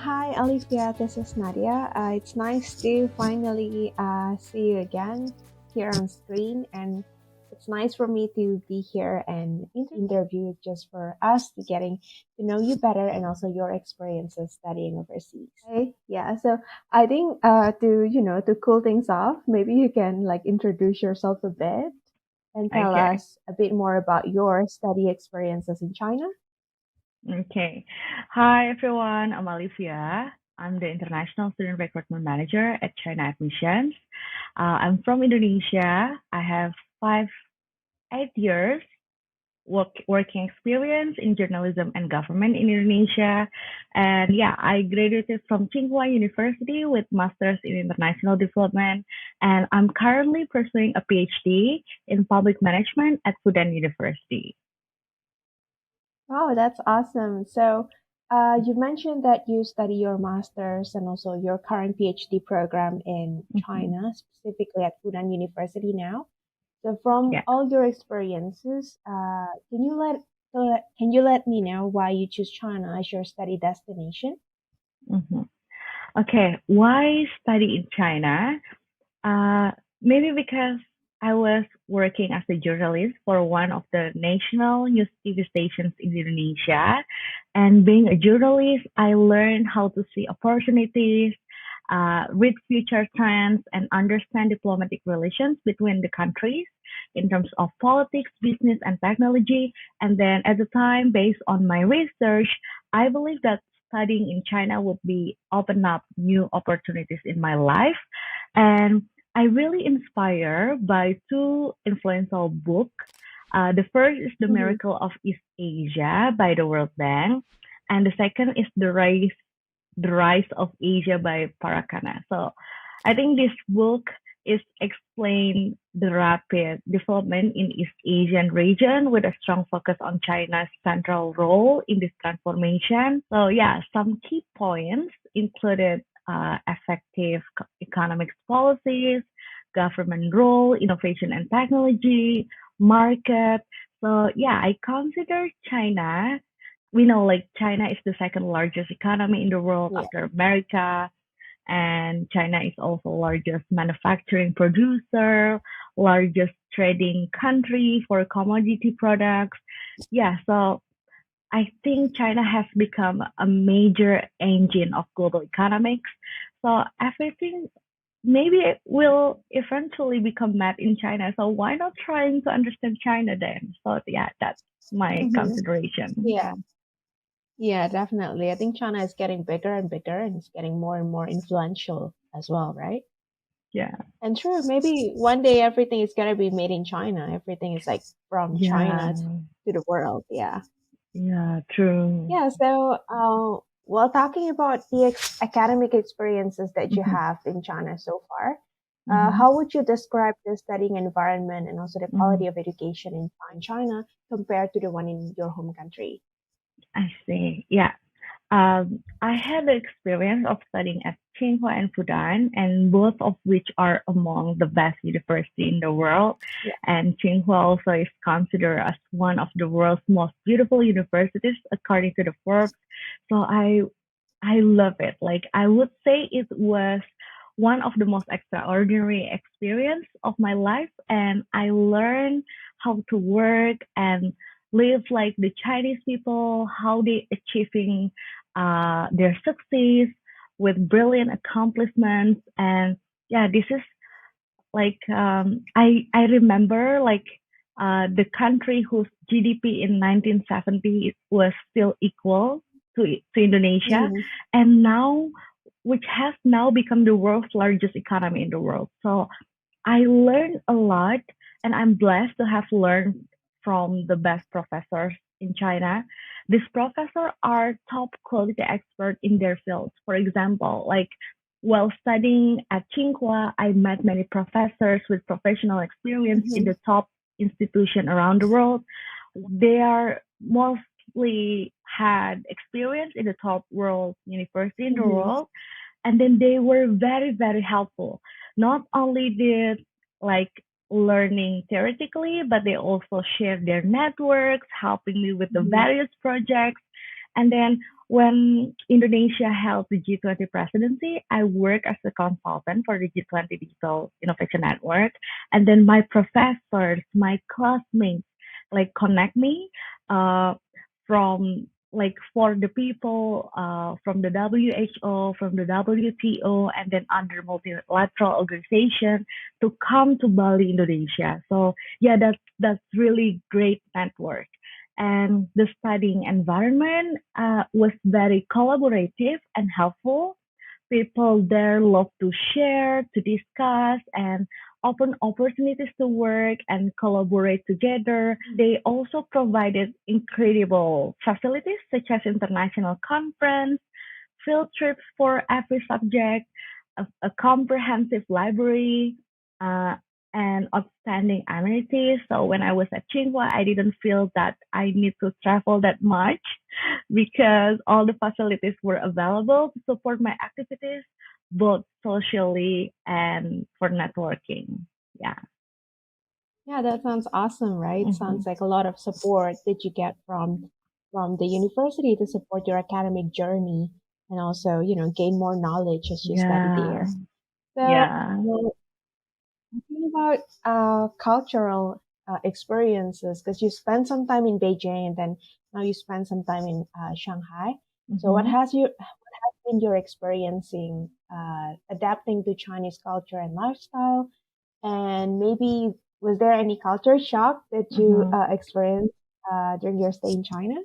Hi, Alicia. This is Nadia. It's nice to finally see you again here on screen, and it's nice for me to be here and interview just for us to getting to know you better and also your experiences studying overseas. Okay, yeah. So I think to cool things off, maybe you can like introduce yourself a bit and tell Okay. us a bit more about your study experiences in China. Okay. Hi, everyone. I'm Olivia. I'm the International Student Recruitment Manager at China Admissions. I'm from Indonesia. I have 8 years working experience in journalism and government in Indonesia. And yeah, I graduated from Tsinghua University with Masters in International Development. And I'm currently pursuing a PhD in public management at Fudan University. Oh, that's awesome. So, you mentioned that you study your master's and also your current PhD program in Mhm. China, specifically at Fudan University now. So, from Yeah. all your experiences, can you let me know why you choose China as your study destination? Mhm. Okay, why study in China? Uh, Maybe because I was working as a journalist for one of the national news TV stations in Indonesia. And being a journalist, I learned how to see opportunities, read future trends, and understand diplomatic relations between the countries in terms of politics, business, and technology. And then at the time, based on my research, I believe that studying in China would be open up new opportunities in my life. And I really inspired by two influential books. The first is The Mhm. Miracle of East Asia by the World Bank, and the second is The Rise of Asia by Parakana. So I think this book is explain the rapid development in East Asian region with a strong focus on China's central role in this transformation. So yeah, some key points included effective economics policies, government role, innovation and technology, market. So yeah, I consider China, we know like China is the second largest economy in the world Yeah. after America, and China is also largest manufacturing producer, largest trading country for commodity products. Yeah, so I think China has become a major engine of global economics. So everything maybe it will eventually become mad in China. So why not trying to understand China then? So yeah, that's my Hmm. consideration. Yeah. Yeah, definitely. I think China is getting bigger and bigger and it's getting more and more influential as well, right? Yeah. And true, maybe one day everything is gonna be made in China. Everything is like from Yeah. China to the world. Yeah. Yeah, true. Yeah. So, while talking about the academic experiences that you Mhm. have in China so far, Mhm. how would you describe the studying environment and also the quality Mhm. of education in China compared to the one in your home country? I see. Yeah. I had the experience of studying at Tsinghua and Fudan, and both of which are among the best university in the world. Yeah. And Tsinghua also is considered as one of the world's most beautiful universities according to the Forbes. So I love it. Like I would say it was one of the most extraordinary experience of my life, and I learned how to work and live like the Chinese people, how they achieving their success with brilliant accomplishments. And yeah, this is like I remember like the country whose GDP in 1970 was still equal to Indonesia, Hmm. and now which has now become the world's largest economy in the world. So I learned a lot, and I'm blessed to have learned from the best professors in China. These professors are top quality experts in their fields. For example, like while studying at Tsinghua, I met many professors with professional experience in Hmm. the top institution around the world. They are mostly had experience in the top world university in the Hmm. world, and then they were very very helpful. Not only did like learning theoretically, but they also shared their networks, helping me with the Hmm. various projects. And then when Indonesia held the G20 presidency, I worked as a consultant for the G20 Digital Innovation Network. And then my professors, my classmates, like connect me uh, from like for the people from the WHO, from the WTO, and then other multilateral organization to come to Bali, Indonesia. So yeah, that's really great network. And the studying environment was very collaborative and helpful. People there love to share, to discuss, and open opportunities to work and collaborate together. They also provided incredible facilities such as international conference, field trips for every subject, a comprehensive library, uh, and outstanding amenities. So when I was at Tsinghua, I didn't feel that I need to travel that much because all the facilities were available to support my activities, both socially and for networking. Yeah. Yeah, that sounds awesome, right? Hmm. Sounds like a lot of support that you get from the university to support your academic journey and also, gain more knowledge as you study Yeah. there. So, Yeah. talking about cultural experiences, because you spent some time in Beijing and then now you spend some time in Shanghai. So, Hmm. what has been your experiencing adapting to Chinese culture and lifestyle? And maybe was there any culture shock that you Hmm. experienced during your stay in China?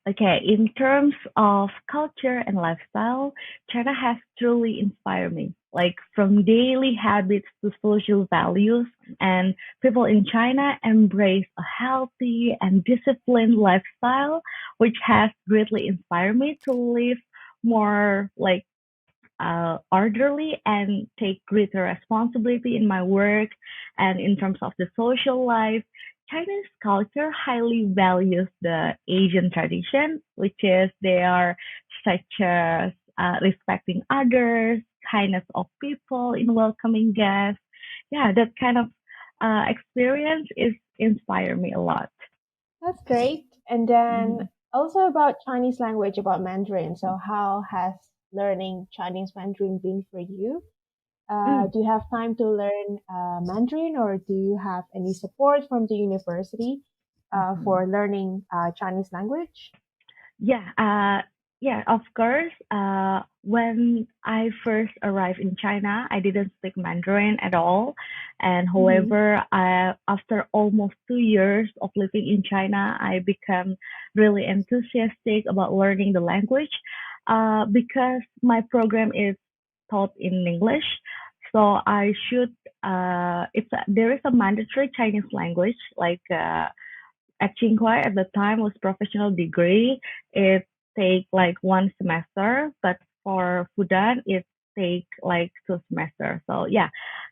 Okay, in terms of culture and lifestyle, China has truly inspired me. Like from daily habits to social values, and people in China embrace a healthy and disciplined lifestyle, which has greatly inspired me to live more like orderly and take greater responsibility in my work and in terms of the social life. Chinese culture highly values the Asian tradition, which is they are such as respecting others, kindness of people in welcoming guests. Yeah, that kind of experience is inspire me a lot. That's great. And then Mhm. also about Chinese language, about Mandarin. So, how has learning Chinese Mandarin been for you? Mm. Do you have time to learn Mandarin, or do you have any support from the university Mhm. for learning Chinese language? Yeah, yeah, of course. When I first arrived in China, I didn't speak Mandarin at all. And Hmm. however, after almost 2 years of living in China, I became really enthusiastic about learning the language because my program is taught in English. So I should, there is a mandatory Chinese language like at Tsinghua at the time was professional degree. It take like one semester, but for Fudan it take like 2 semesters. So yeah,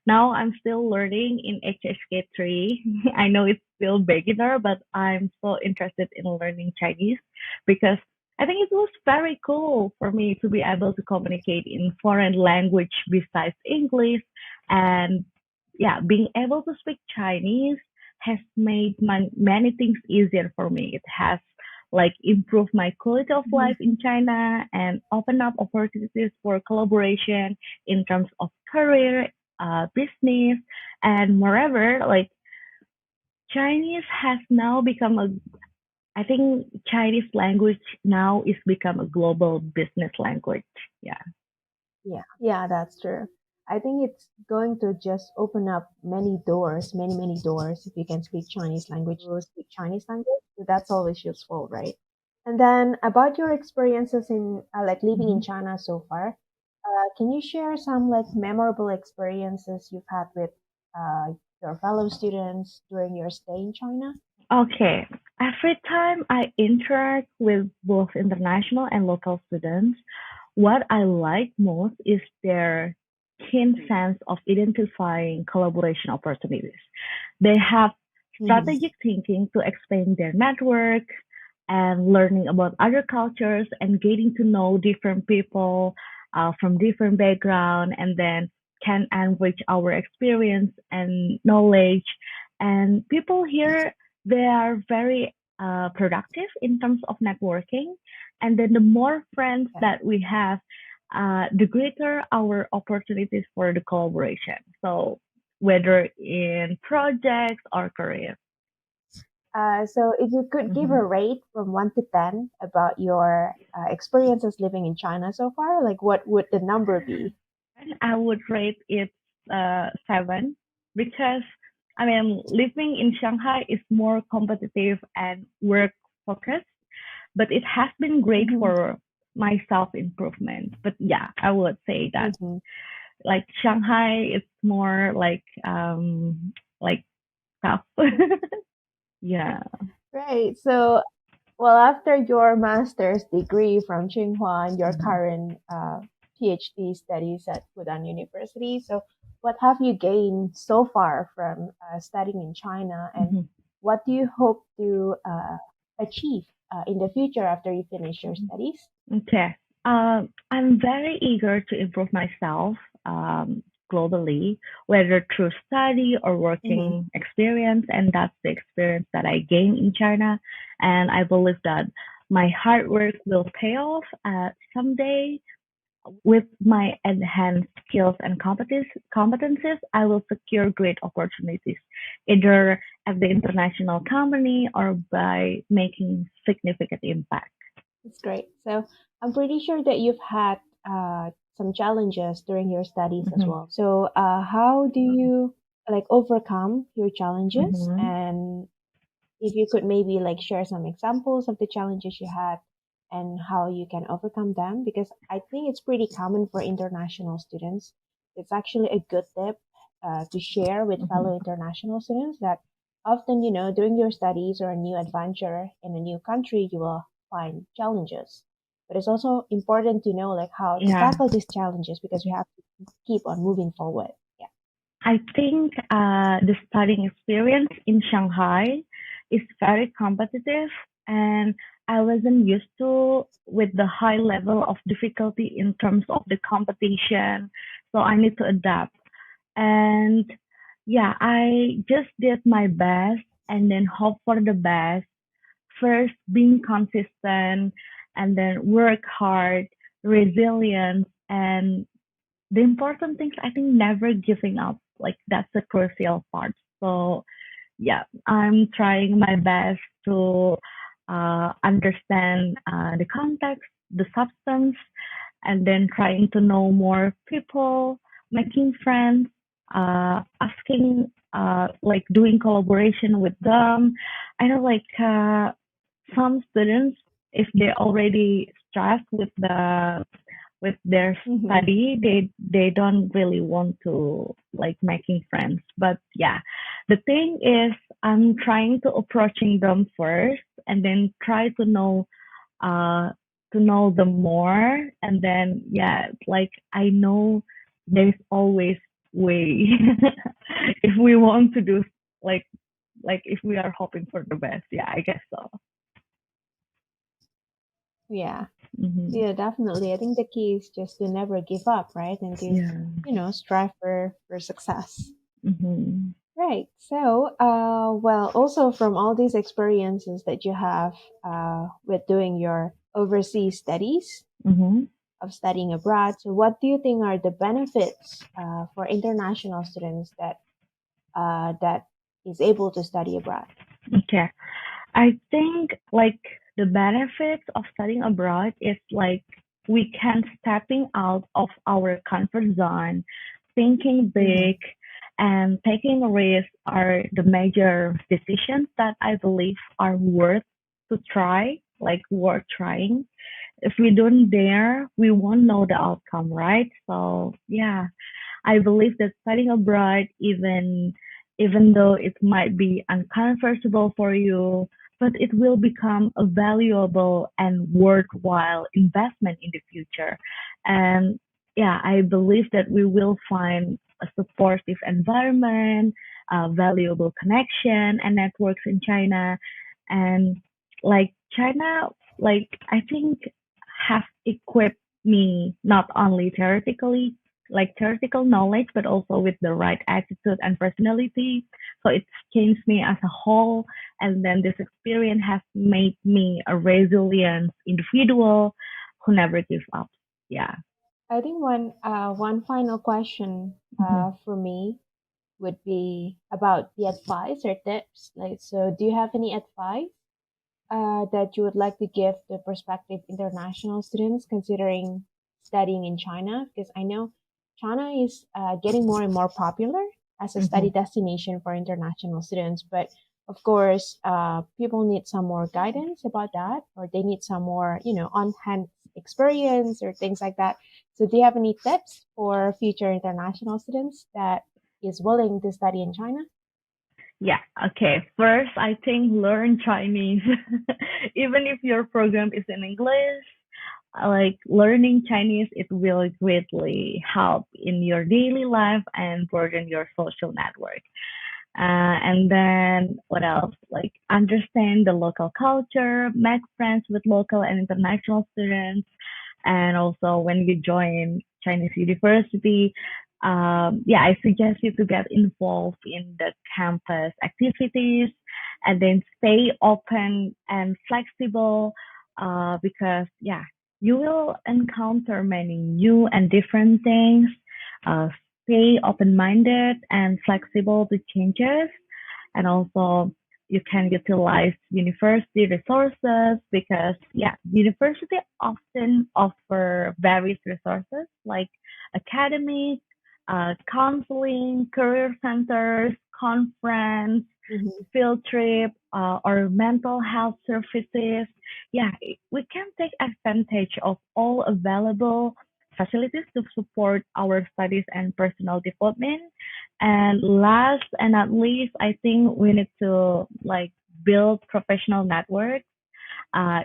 now I'm still learning in HSK3. I know it's still beginner, but I'm so interested in learning Chinese because I think it was very cool for me to be able to communicate in foreign language besides English and yeah, being able to speak Chinese has made many things easier for me. It has like improved my quality of life in China and opened up opportunities for collaboration in terms of career, business, and moreover, like Chinese has now become a I think Chinese language now is become a global business language. Yeah. Yeah, that's true. I think it's going to just open up many doors, many, many doors if you can speak Chinese language, you will speak Chinese language. So that's always useful, right? And then about your experiences in like living in Mhm. China so far, can you share some like memorable experiences you've had with uh, your fellow students during your stay in China? Okay. Every time I interact with both international and local students, what I like most is their keen sense of identifying collaboration opportunities. They have Hmm. strategic thinking to expand their network and learning about other cultures and getting to know different people from different background and then can enrich our experience and knowledge. And people here, they are very productive in terms of networking. And then the more friends Yeah. that we have, the greater our opportunities for the collaboration. So whether in projects or career. So if you could give Mhm. a rate from 1 to 10 about your experiences living in China so far, like what would the number be? And I would rate it 7 because I mean living in Shanghai is more competitive and work focused, but it has been great Mm-hmm. for my self improvement. But yeah, I would say that Mm-hmm. like Shanghai is more like tough. Yeah. Right. So, well, after your master's degree from Tsinghua and your Mhm. current PhD studies at Fudan University, so what have you gained so far from studying in China, and Mhm. what do you hope to achieve in the future after you finish your Mhm. studies? Okay. I'm very eager to improve myself um, globally, whether through study or Mm-hmm. working experience. And that's the experience that I gained in China. And I believe that my hard work will pay off someday. With my enhanced skills and competencies, I will secure great opportunities, either at the international company or by making significant impact. That's great. So I'm pretty sure that you've had some challenges during your studies as Mhm. well. So how do you like overcome your challenges? Mhm. And if you could maybe like share some examples of the challenges you had and how you can overcome them, because I think it's pretty common for international students. It's actually a good tip to share with Mhm. fellow international students that often, during your studies or a new adventure in a new country, you will find challenges. But it's also important to know like how to Yeah, tackle these challenges because we have to keep on moving forward. Yeah. I think the studying experience in Shanghai is very competitive, and I wasn't used to with the high level of difficulty in terms of the competition. So I need to adapt. And yeah, I just did my best and then hope for the best. First, being consistent and then work hard, resilience, and the important things, I think, never giving up. Like that's the crucial part. So yeah, I'm trying my best to understand the context, the substance, and then trying to know more people, making friends, asking, like doing collaboration with them. I know, like some students, if they already stressed with their Hmm. study, they don't really want to like making friends. But yeah, the thing is, I'm trying to approaching them first, and then try uh to know them more, and then yeah, like I know there's always way if we want to do like if we are hoping for the best. Yeah, I guess so. Yeah. Hmm. Yeah, definitely. I think the key is just to never give up, right? And to, Yeah. strive for success. Hmm. Right. So, well, also from all these experiences that you have with doing your overseas studies, Hmm. of studying abroad, so what do you think are the benefits for international students that is able to study abroad? Okay. I think like the benefits of studying abroad is like we can stepping out of our comfort zone, thinking Mm-hmm. big, and taking risks are the major decisions that I believe are worth to try, like worth trying. If we don't dare, we won't know the outcome, right? So yeah, I believe that studying abroad, even though it might be uncomfortable for you, but it will become a valuable and worthwhile investment in the future. And yeah, I believe that we will find a supportive environment, valuable connection and networks in China. And like China, like I think have equipped me not only theoretically like theoretical knowledge, but also with the right attitude and personality So it's changed me as a whole. And then this experience has made me a resilient individual who never gives up. Yeah. I think one final question Mhm. for me would be about the advice or tips. Like, so do you have any advice that you would like to give to prospective international students considering studying in China? Because I know China is getting more and more popular as a study Mhm. destination for international students. But of course, people need some more guidance about that, or they need some more, on-hand experience or things like that. So, do you have any tips for future international students that is willing to study in China? Yeah, okay. First, I think learn Chinese. Even if your program is in English, like learning Chinese, it will greatly help in your daily life and broaden your social network. And then what else? Like understand the local culture, make friends with local and international students, and also when you join Chinese university, yeah, I suggest you to get involved in the campus activities, and then stay open and flexible, because yeah, you will encounter many new and different things. Uh, Stay open-minded and flexible to changes, and also you can utilize university resources because yeah, university often offer various resources like academic, counseling, career centers, conference, Mm-hmm. field trip, or mental health services. Yeah, we can take advantage of all available facilities to support our studies and personal development. And last and not least, I think we need to like build professional networks,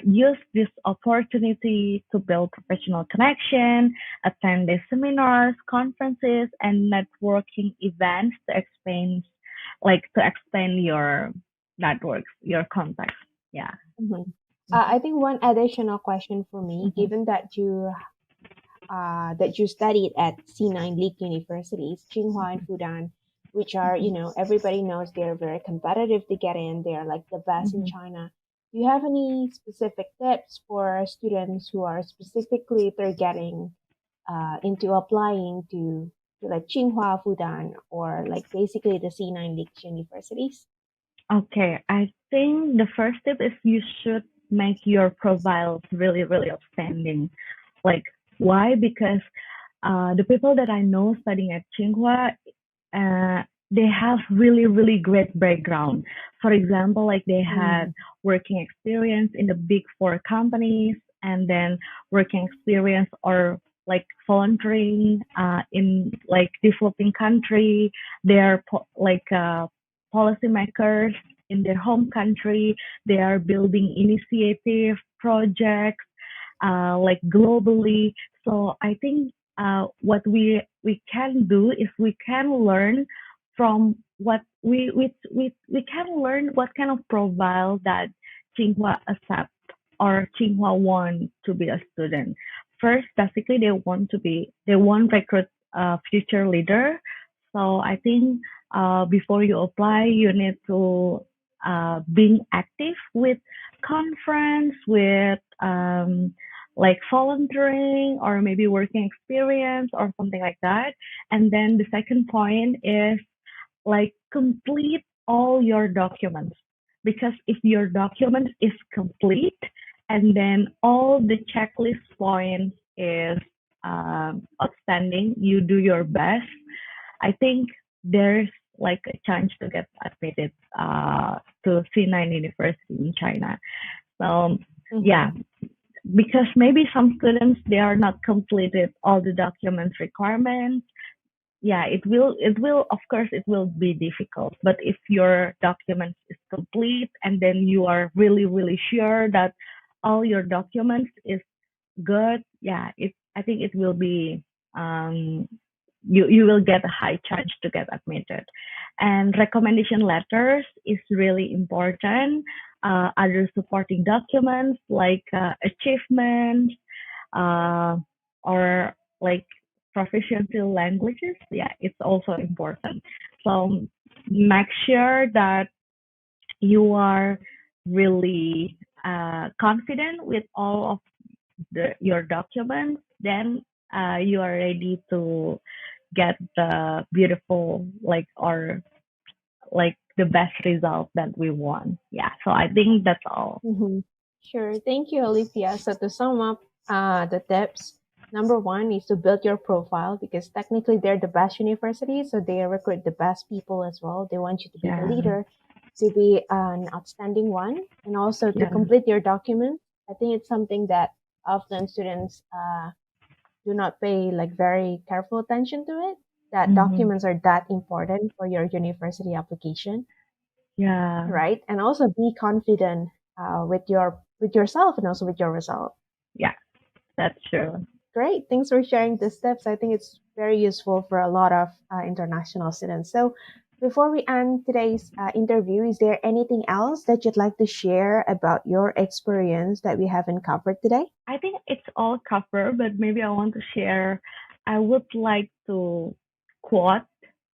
use this opportunity to build professional connection, attend the seminars, conferences, and networking events to expand your networks, your contacts. Yeah. Mm-hmm. Mm-hmm. I think one additional question for me, Mm-hmm. given that you studied at C9 League universities, Tsinghua and Fudan, which are, everybody knows they're very competitive to get in. They're like the best in Mm-hmm. China. Do you have any specific tips for students who are specifically they're getting into applying to like Tsinghua, Fudan, or like basically the C9 League universities? Okay, I think the first tip is you should make your profiles really, really outstanding. Like, why? Because the people that I know studying at Tsinghua, uh, they have really, really great background. For example, like they had Mm-hmm. working experience in the big four companies, and then working experience or like volunteering in like developing country. They are policymakers in their home country. They are building initiative projects like globally. So I think what we can do is we can learn from what we can learn what kind of profile that Tsinghua accept or Tsinghua want to be a student. First, basically, they want recruit a future leader. So I think before you apply, you need to being active with conference, with like volunteering or maybe working experience or something like that. And then the second point is like complete all your documents, because if your document is complete and then all the checklist points is outstanding, you do your best, I think there's like a chance to get admitted to C9 University in China. So Mm-hmm. yeah, because maybe some students they are not completed all the documents requirements. Yeah, it will of course it will be difficult, but if your documents is complete and then you are really really sure that all your documents is good, yeah, it I think it will be um you will get a high chance to get admitted. And recommendation letters is really important. Other supporting documents like achievements, uh, or like proficiency languages, yeah, it's also important. So make sure that you are really confident with all of your documents, then you are ready to get the beautiful or like the best result that we want. Yeah, so I think that's all. Mhm. Sure. Thank you, Olivia. So to sum up the tips, number one is to build your profile because technically they're the best university, so they recruit the best people as well. They want you to be the Yeah, leader, to be an outstanding one, and also to yeah, complete your documents. I think it's something that often students do not pay like very careful attention to it. That hmm, documents are that important for your university application, yeah, right? And also be confident with yourself and also with your result. yeah. That's true. Great, thanks for sharing the steps. I think it's very useful for a lot of international students. So, before we end today's interview, is there anything else that you'd like to share about your experience that we haven't covered today? I think it's all covered, but maybe I want to share. I would like to quote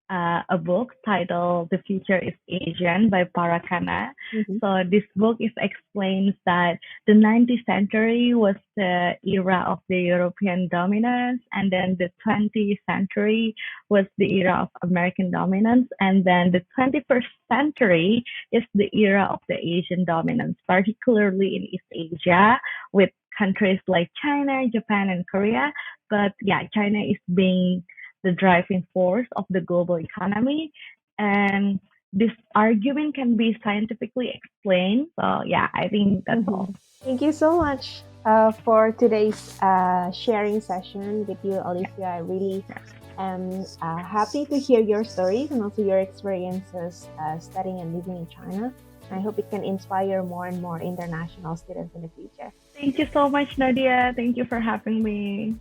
a book titled "The Future is Asian" by Parakana. Hmm. So this book is explains that the 19th century was the era of the European dominance, and then the 20th century was the era of American dominance, and then the 21st century is the era of the Asian dominance, particularly in East Asia, with countries like China, Japan, and Korea. But yeah, China is being the driving force of the global economy. And this argument can be scientifically explained. So, yeah, I think that's Hmm. all. Thank you so much for today's sharing session with you, Olivia. I really am happy to hear your stories and also your experiences studying and living in China. I hope it can inspire more and more international students in the future. Thank you so much, Nadia. Thank you for having me.